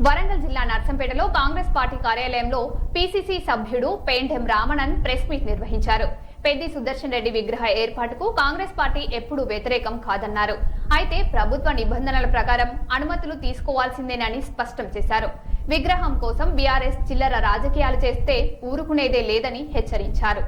వరంగల్ జిల్లా నర్సంపేటలో కాంగ్రెస్ పార్టీ కార్యాలయంలో పీసీసీ సభ్యుడు పేంటెం రామణన్ ప్రెస్ మీట్ నిర్వహించారు. పెద్ది సుదర్శన్ రెడ్డి విగ్రహ ఏర్పాటుకు కాంగ్రెస్ పార్టీ ఎప్పుడూ వ్యతిరేకం కాదన్నారు. అయితే ప్రభుత్వ నిబంధనల ప్రకారం అనుమతులు తీసుకోవాల్సిందేనని స్పష్టం చేశారు. విగ్రహం కోసం బీఆర్ఎస్ చిల్లర రాజకీయాలు చేస్తే ఊరుకునేదే లేదని హెచ్చరించారు.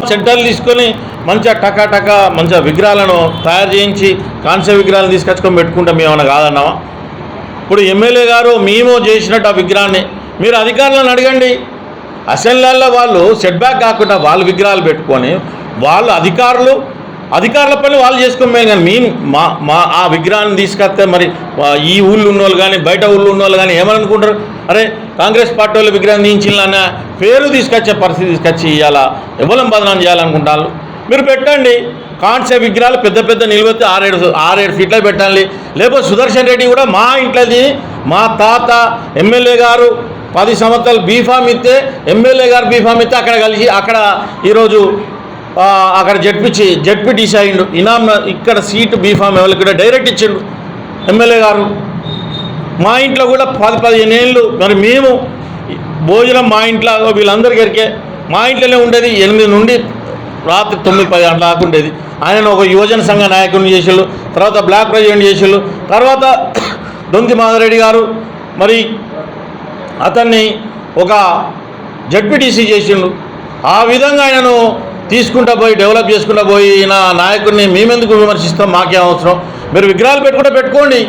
సెంటర్లు తీసుకొని మంచిగా టకా మంచిగా విగ్రహాలను తయారు చేయించి కాంస్య విగ్రహాలను తీసుకొచ్చుకొని పెట్టుకుంటాం ఏమన్నా కాదన్నావా? ఇప్పుడు ఎమ్మెల్యే గారు మేము చేసినట్టు ఆ విగ్రహాన్ని మీరు అధికారులను అడగండి. అసెంబ్లీలో వాళ్ళు సెట్ బ్యాక్ కాకుండా వాళ్ళు విగ్రహాలు పెట్టుకొని వాళ్ళు అధికారుల పని వాళ్ళు చేసుకోమేం. కానీ మేము మా ఆ విగ్రహాన్ని తీసుకొస్తే మరి ఈ ఊళ్ళో ఉన్నోళ్ళు కానీ బయట ఊళ్ళో ఉన్నోళ్ళు కానీ ఏమనుకుంటారు? అరే కాంగ్రెస్ పార్టీ వాళ్ళు విగ్రహం తీయించిన పేరు తీసుకొచ్చే పరిస్థితి తీసుకొచ్చి ఇవాళ ఎవరం బదనాం చేయాలనుకుంటారు. మీరు పెట్టండి కాంస్య విగ్రహాలు పెద్ద నిలబెట్టి 6-7 ఫీట్లో పెట్టాలి. లేకపోతే సుదర్శన్ రెడ్డి కూడా మా ఇంట్లోది మా తాత ఎమ్మెల్యే గారు 10 సంవత్సరాలు బీఫామ్ ఇస్తే ఎమ్మెల్యే గారు బీఫామ్ ఇస్తే అక్కడ కలిసి అక్కడ ఈరోజు అక్కడ జడ్పీటీసీ అయ్యిండు. ఇనాం ఇక్కడ సీటు బీఫామ్ ఎవరికి కూడా డైరెక్ట్ ఇచ్చిండు ఎమ్మెల్యే గారు. మా ఇంట్లో కూడా 10-15 ఏళ్ళు మరి మేము భోజనం మా ఇంట్లో వీళ్ళందరికీ ఎరికే మా ఇంట్లోనే ఉండేది. 8 నుండి రాత్రి 9-10 గంటల దాకా ఉండేది. ఆయన ఒక యువజన సంఘ నాయకుడిని చేసేళ్ళు, తర్వాత బ్లాక్ ప్రెసిడెంట్ చేసేళ్ళు, తర్వాత దొంతి మాధవరెడ్డి గారు మరి అతన్ని ఒక జడ్పీటీసీ చేసిండు. ఆ విధంగా ఆయనను తీసుకుంటూ పోయి డెవలప్ చేసుకుంటూ పోయి నా నాయకుడిని మేమెందుకు విమర్శిస్తాం? మాకేం అవసరం? మీరు విగ్రహాలు పెట్టుకోండి.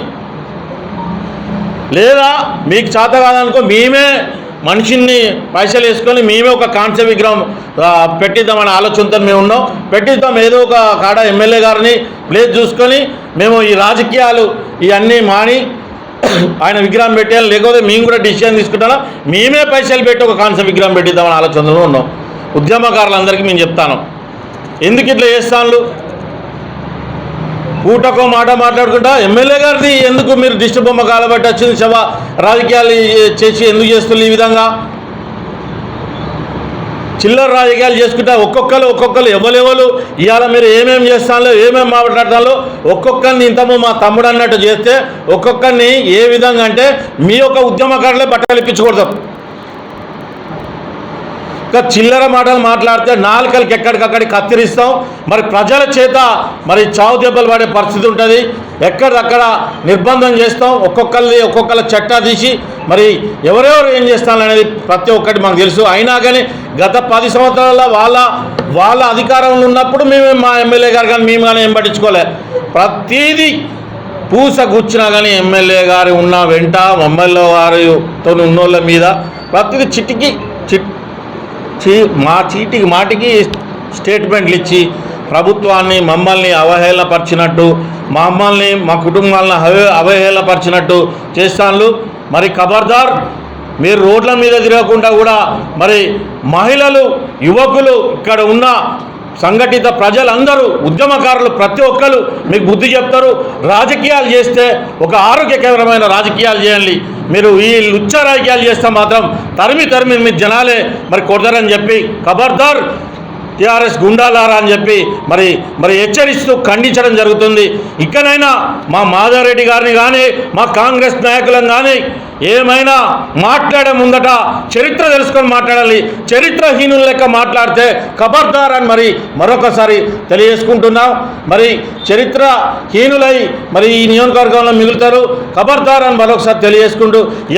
లేదా మీకు చేత కాదనుకో మేమే మనిషిని పైసలు వేసుకొని మేమే ఒక కాంస్య విగ్రహం పెట్టిద్దామనే ఆలోచనతో మేము ఉన్నాం. పెట్టిద్దాం ఏదో ఒక కాడ ఎమ్మెల్యే గారిని ప్లేస్ చూసుకొని మేము ఈ రాజకీయాలు ఇవన్నీ మాని ఆయన విగ్రహం పెట్టాలి. లేకపోతే మేము కూడా డిసిషన్ తీసుకుంటాం మేమే పైసలు పెట్టి ఒక కాంస్య విగ్రహం పెట్టిద్దామనే ఆలోచనలో ఉన్నాం. ఉద్యమకారులందరికీ మేము చెప్తాను, ఎందుకు ఇట్లా చేస్తాను? పూటకో మాట మాట్లాడుకుంటా ఎమ్మెల్యే గారిది ఎందుకు మీరు దిష్టి బొమ్మ కాలబట్టి వచ్చింది సభ రాజకీయాలు చేసి ఎందుకు చేస్తుంది? ఈ విధంగా చిల్లర రాజకీయాలు చేసుకుంటా ఒక్కొక్కరు ఎవరెవరు ఇవాళ మీరు ఏమేమి చేస్తానో ఏమేమి మాట్లాడతాలో ఒక్కొక్కరిని ఇంతమో మా తమ్ముడు అన్నట్టు చేస్తే ఒక్కొక్కరిని ఏ విధంగా అంటే మీ యొక్క ఉద్యమకారులే బట్టలు ఇప్పించకూడదు. చిల్లర మాటలు మాట్లాడితే నాలుకలకి ఎక్కడికక్కడికి కత్తిరిస్తాం. మరి ప్రజల చేత మరి చావు దెబ్బలు పడే పరిస్థితి ఉంటుంది. ఎక్కడక్కడ నిర్బంధం చేస్తాం. ఒక్కొక్కళ్ళ చట్టా తీసి మరి ఎవరెవరు ఏం చేస్తారనేది ప్రతి ఒక్కటి మాకు తెలుసు. అయినా కానీ గత 10 సంవత్సరాల వాళ్ళ అధికారంలో ఉన్నప్పుడు మేము మా ఎమ్మెల్యే గారు కానీ మేము కానీ ఏం పట్టించుకోలే. ప్రతిదీ పూస గుచ్చినా కానీ ఎమ్మెల్యే గారు ఉన్న వెంట ఎమ్మెల్యే గారితో ఉన్నోళ్ళ మీద ప్రతిదీ మాటికి స్టేట్మెంట్లు ఇచ్చి ప్రభుత్వాన్ని మమ్మల్ని అవహేళనపరిచినట్టు మా కుటుంబాలను అవహేళనపరిచినట్టు చేస్తాను. మరి ఖబర్దార్ మీరు రోడ్ల మీద తిరగకుండా కూడా మరి మహిళలు యువకులు ఇక్కడ ఉన్న సంఘటిత ప్రజలందరూ ఉద్యమకారులు ప్రతి ఒక్కరు మీకు బుద్ధి చెప్తారు. రాజకీయాలు చేస్తే ఒక ఆరోగ్యకరమైన రాజకీయాలు చేయండి. మీరు ఈ లుచ్చ రాజకీయాలు చేస్తే మాత్రం తరిమి మీ జనాలే మరి కొడతారని చెప్పి ఖబర్దార్ టీఆర్ఎస్ గుండాలారా అని చెప్పి మరి హెచ్చరిస్తూ ఖండించడం జరుగుతుంది. ఇకనైనా మా మాధవరెడ్డి గారిని కానీ మా కాంగ్రెస్ నాయకులను కానీ ఏమైనా మాట్లాడే ముందట చరిత్ర తెలుసుకొని మాట్లాడాలి. చరిత్రహీనుల లెక్క మాట్లాడితే ఖబర్దార్ అని మరి మరొకసారి తెలియజేసుకుంటున్నాం. మరి చరిత్రహీనులై మరి ఈ నియోజకవర్గంలో మిగులుతారు. ఖబర్దార్ అని మరొకసారి తెలియజేసుకుంటూ ఈ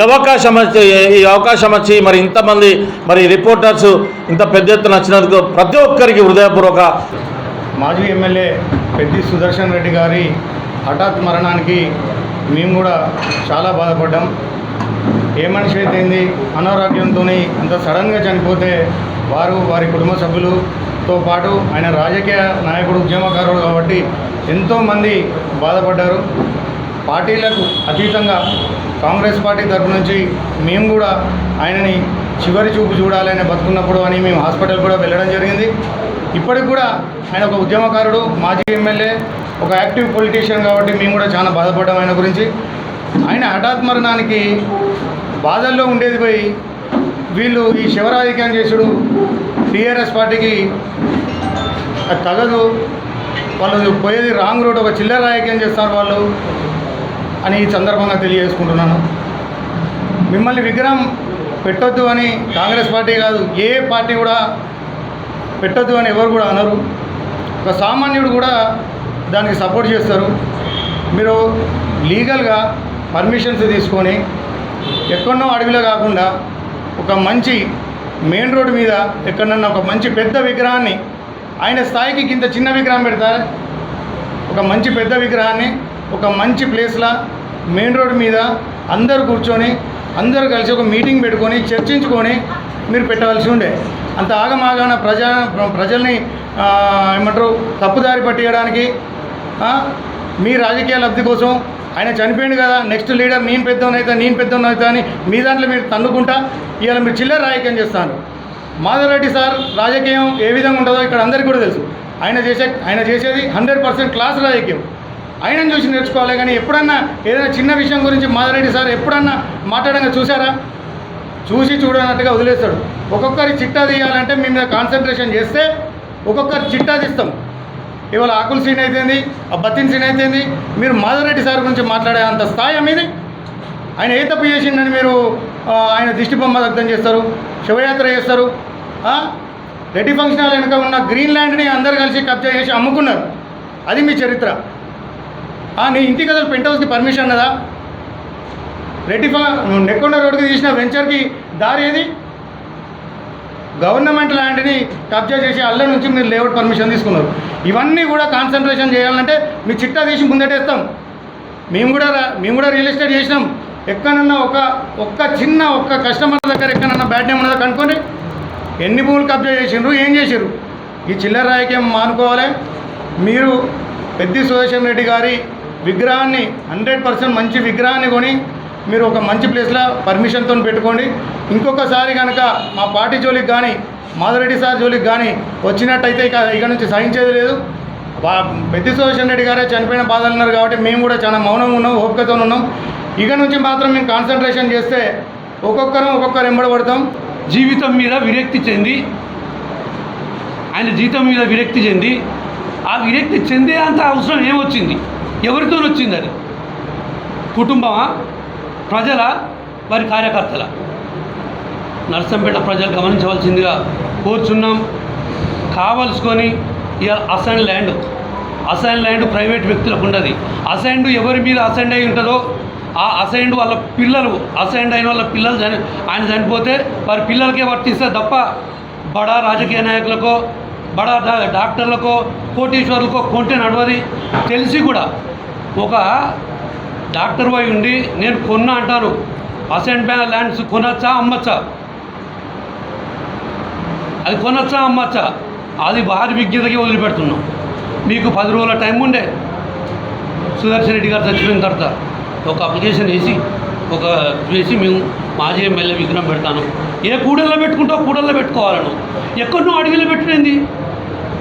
అవకాశం వచ్చి మరి ఇంతమంది మరి రిపోర్టర్స్ ఇంత పెద్ద ఎత్తున వచ్చినందుకు ప్రతి ఒక్కరికి హృదయపూర్వక. మాజీ ఎమ్మెల్యే పెద్ది సుదర్శన్ రెడ్డి గారి హఠాత్ మరణానికి మేము కూడా చాలా బాధపడ్డాం. ఏ మనిషి అయితే అనారోగ్యంతో అంత సడన్గా చనిపోతే వారి కుటుంబ సభ్యులతో పాటు ఆయన రాజకీయ నాయకుడు ఉద్యమకారుడు కాబట్టి ఎంతోమంది బాధపడ్డారు. పార్టీలకు అతీతంగా కాంగ్రెస్ పార్టీ తరఫు నుంచి మేము కూడా ఆయనని చివరి చూపు చూడాలని బతుకున్నప్పుడు అని మేము హాస్పిటల్ కూడా వెళ్ళడం జరిగింది. ఇప్పటికి కూడా ఆయన ఒక ఉద్యమకారుడు, మాజీ ఎమ్మెల్యే, ఒక యాక్టివ్ పొలిటీషియన్ కాబట్టి మేము కూడా చాలా బాధపడ్డాం ఆయన గురించి. ఆయన హఠాత్ మరణానికి బాధల్లో ఉండేది పోయి వీళ్ళు ఈ శివరాజకీయం చేసుడు టీఆర్ఎస్ పార్టీకి తగదు. వాళ్ళు పోయేది రాంగ్ రోడ్, ఒక చిల్లర రాజకీయం చేస్తారు వాళ్ళు అని ఈ సందర్భంగా తెలియజేసుకుంటున్నాను. మిమ్మల్ని విగ్రహం పెట్టొద్దు అని కాంగ్రెస్ పార్టీ కాదు, ఏ పార్టీ కూడా పెట్టొద్దు అని ఎవరు కూడా అనరు. ఒక సామాన్యుడు కూడా దానికి సపోర్ట్ చేస్తారు. మీరు లీగల్గా పర్మిషన్స్ తీసుకొని ఎక్కడనో అడవిలో కాకుండా ఒక మంచి మెయిన్ రోడ్డు మీద ఎక్కడన్నా ఒక మంచి పెద్ద విగ్రహాన్ని, ఆయన స్థాయికి ఇంత చిన్న విగ్రహం పెడతారు, ఒక మంచి పెద్ద విగ్రహాన్ని ఒక మంచి ప్లేస్లో మెయిన్ రోడ్డు మీద అందరూ కూర్చొని అందరూ కలిసి ఒక మీటింగ్ పెట్టుకొని చర్చించుకొని మీరు పెట్టవలసి ఉండే. అంత ఆగమాగాన ప్రజల్ని ఏమంటారు తప్పుదారి పట్టియడానికి మీ రాజకీయ లబ్ధి కోసం ఆయన చనిపోయింది కదా, నెక్స్ట్ లీడర్ నేను పెద్దోనైతా అని మీ దాంట్లో మీరు తన్నుకుంటా ఇవాళ మీరు చిల్లర రాజకీయం చేస్తాను. మాధవరెడ్డి సార్ రాజకీయం ఏ విధంగా ఉంటుందో ఇక్కడ అందరికీ కూడా తెలుసు. ఆయన చేసేది 100% క్లాస్ రాజకీయం. ఆయనను చూసి నేర్చుకోవాలి. కానీ ఎప్పుడన్నా ఏదైనా చిన్న విషయం గురించి మాధవరెడ్డి సార్ ఎప్పుడన్నా మాట్లాడంగా చూసారా? చూసి చూడనట్టుగా వదిలేస్తాడు. ఒక్కొక్కరి చిట్టా తీయాలంటే మీ మీద కాన్సన్ట్రేషన్ చేస్తే ఒక్కొక్కరి చిట్టా తీస్తాం. ఇవాళ ఆకుల సీన్ అయితేంది, ఆ బతిన్ సీన్ అయితేంది, మీరు మాధవరెడ్డి సార్ గురించి మాట్లాడే అంత స్థాయి మీది. ఆయన ఏ తప్పు చేసిందని మీరు ఆయన దిష్టి బొమ్మ దగ్ధం చేస్తారు, శివయాత్ర చేస్తారు. రెడ్డి ఫంక్షన్ హాల్ వెనుక ఉన్న గ్రీన్ ల్యాండ్ని అందరు కలిసి కబ్జా చేసి అమ్ముకున్నారు. అది మీ చరిత్ర. నీ ఇంటికి అసలు పెంట్ హౌస్కి పర్మిషన్ ఉన్నదా? నెక్కొండ రోడ్డుకి తీసిన వెంచర్కి దారి ఏది? గవర్నమెంట్ ల్యాండ్ని కబ్జా చేసి అల్ల నుంచి మీరు లేఅవుట్ పర్మిషన్ తీసుకున్నారు. ఇవన్నీ కూడా కాన్సన్ట్రేషన్ చేయాలంటే మీ చిట్టా తీసి ముందటేస్తాం. మేము కూడా రియల్ ఎస్టేట్ చేసినాం. ఎక్కడన్నా ఒక్క చిన్న కస్టమర్ దగ్గర ఎక్కడన్నా బ్యాడ్ నేమ్ ఉన్నదా కనుక్కోండి. ఎన్ని భూములు కబ్జా చేసిండ్రు, ఏం చేసారు? ఈ చిల్లర రాజకీయం మానుకోవాలి. మీరు పెద్ది సుదర్శన్ రెడ్డి గారి విగ్రహాన్ని 100% మంచి విగ్రహాన్ని కొని మీరు ఒక మంచి ప్లేస్లో పర్మిషన్తో పెట్టుకోండి. ఇంకొకసారి కనుక మా పార్టీ జోలికి కానీ మాధవరెడ్డి సార్ జోలికి కానీ వచ్చినట్టయితే ఇక నుంచి సహించేది లేదు. పెద్ది సుదర్శన్ రెడ్డి గారే చనిపోయిన బాధలు ఉన్నారు కాబట్టి మేము కూడా చాలా మౌనంగా ఉన్నాం, ఓపికతో ఉన్నాం. ఇక నుంచి మాత్రం మేము కాన్సన్ట్రేషన్ చేస్తే ఒక్కొక్కరు ఎంబడబడతాం. జీవితం మీద విరక్తి చెంది ఆయన జీవితం మీద విరక్తి చెంది ఆ విరక్తి చెందే అంత అవసరం ఏమొచ్చింది? ఎవరితో వచ్చింది? అది కుటుంబమా, ప్రజల, వారి కార్యకర్తల? నర్సంపేట ప్రజలు గమనించవలసిందిగా కోరుచున్నాం. కావలసుకొని ఇక అసైన్ ల్యాండ్ ప్రైవేట్ వ్యక్తులకు ఉండదు. అసైన్డ్ ఎవరి మీద అసైన్ అయి ఉంటుందో ఆ అసైన్డ్ వాళ్ళ పిల్లలు, అసైన్డ్ అయిన వాళ్ళ పిల్లలు ఆయన చనిపోతే వారి పిల్లలకే వర్తిస్తే తప్ప బడా రాజకీయ నాయకులకో బడా డాక్టర్లకో కోటీశ్వరులకో కొంటే నడవది. తెలిసి కూడా ఒక డాక్టర్ పోయి ఉండి నేను కొన్నా అంటారు. అసైన్డ్ ల్యాండ్స్ కొనొచ్చా, అమ్మచ్చా? అది కొనొచ్చా, అమ్మచ్చా? అది వారి విజ్ఞతకి వదిలిపెడుతున్నాం. మీకు 10 రోజుల టైం ఉండే సుదర్శన్ రెడ్డి గారు చచ్చిపోయిన తర్వాత ఒక అప్లికేషన్ వేసి మేము మాజీ ఎమ్మెల్యే విగ్రహం పెడతాను. ఏ కూడల్లో పెట్టుకుంటావు, కూడల్లో పెట్టుకోవాలను. ఎక్కడో అడవిలో పెట్టింది.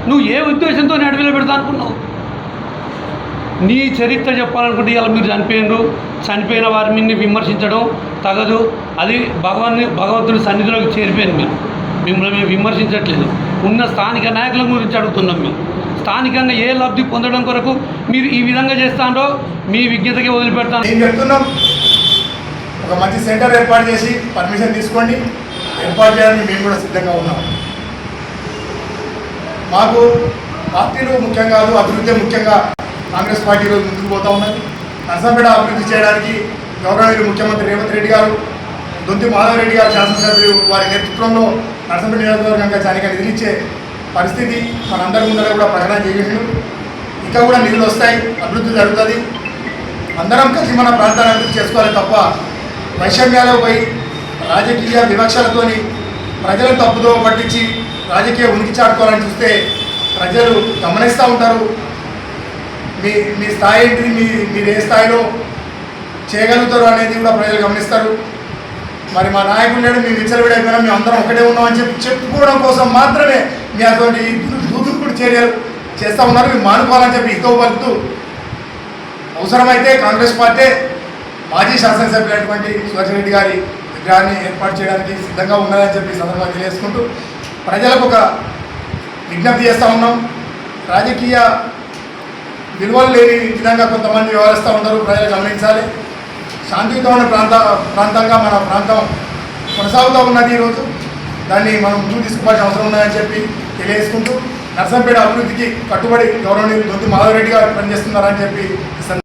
నువ్వు ఏ ఉద్దేశంతో అడవిలో పెడతా అనుకున్నావు? నీ చరిత్ర చెప్పాలనుకుంటే ఇలా మీరు చనిపోయిన వారి మీద విమర్శించడం తగదు. అది భగవంతుని సన్నిధిలోకి చేరిపోయింది. మిమ్మల్ని మేము విమర్శించట్లేదు. ఉన్న స్థానిక నాయకుల గురించి అడుగుతున్నాం. మేము స్థానికంగా ఏ లబ్ధి పొందడం కొరకు మీరు ఈ విధంగా చేస్తారో మీ విజ్ఞతకి వదిలిపెడతాను. నేను చెప్తున్నాం, ఒక మంచి సెంటర్ ఏర్పాటు చేసి పర్మిషన్ తీసుకోండి. ఏర్పాటు చేయడానికి మేము కూడా సిద్ధంగా ఉన్నాం. మాకు పార్టీలు ముఖ్యం కాదు, అభివృద్ధి ముఖ్యంగా కాంగ్రెస్ పార్టీ రోజు ముందుకు పోతూ ఉన్నది. నర్సంపేట అభివృద్ధి చేయడానికి గౌరవనీయులు ముఖ్యమంత్రి రేవంత్ రెడ్డి గారు, దొంతి మాధవరెడ్డి గారు శాసనసభ్యులు వారి నేతృత్వంలో నర్సంపేట నియోజకవర్గంగా చానిక నిధులిచ్చే పరిస్థితి మనందరి ముందర కూడా ప్రకటన చేసిండు. ఇంకా కూడా నిధులు వస్తాయి, అభివృద్ధి జరుగుతుంది. అందరం కలిసి మన ప్రాంతాన్ని అభివృద్ధి చేసుకోవాలి తప్ప వైషమ్యాలకు పోయి రాజకీయ వివక్షలతోని ప్రజలను తప్పుదో పట్టించి రాజకీయ ఉనికి చాటుకోవాలని చూస్తే ప్రజలు గమనిస్తూ ఉంటారు. మీ స్థాయి ఏంటిది, మీరు ఏ స్థాయిలో చేయగలుగుతారు అనేది కూడా ప్రజలు గమనిస్తారు. మరి మా నాయకుడు లేడు, మీ విచ్చలవిడైపోయినా మేము అందరం ఒకటే ఉన్నామని చెప్పుకోవడం కోసం మాత్రమే మీ అటువంటి దూదుకుడు చర్యలు చేస్తూ ఉన్నారు. మీరు మానుకోవాలని చెప్పి హితవు పలుకుతూ అవసరమైతే కాంగ్రెస్ పార్టీ మాజీ శాసనసభ్యులైనటువంటి సుదర్శన్ రెడ్డి గారి విగ్రహాన్ని ఏర్పాటు చేయడానికి సిద్ధంగా ఉన్నదని చెప్పి సందర్భంగా తెలియజేసుకుంటూ ప్రజలకు ఒక విజ్ఞప్తి చేస్తూ ఉన్నాం. రాజకీయ విలువలు లేని విధంగా కొంతమంది వ్యవహరిస్తూ ఉంటారు. ప్రజలు గమనించాలి. శాంతియుతమైన ప్రాంతంగా మన ప్రాంతం కొనసాగుతూ ఉన్నది. ఈరోజు దాన్ని మనం ముందుకు తీసుకోవాల్సిన అవసరం ఉన్నదని చెప్పి తెలియజేసుకుంటూ నర్సంపేట అభివృద్ధికి కట్టుబడి గౌరవనీయులు దొంతి మాధవరెడ్డి గారు పనిచేస్తున్నారని చెప్పి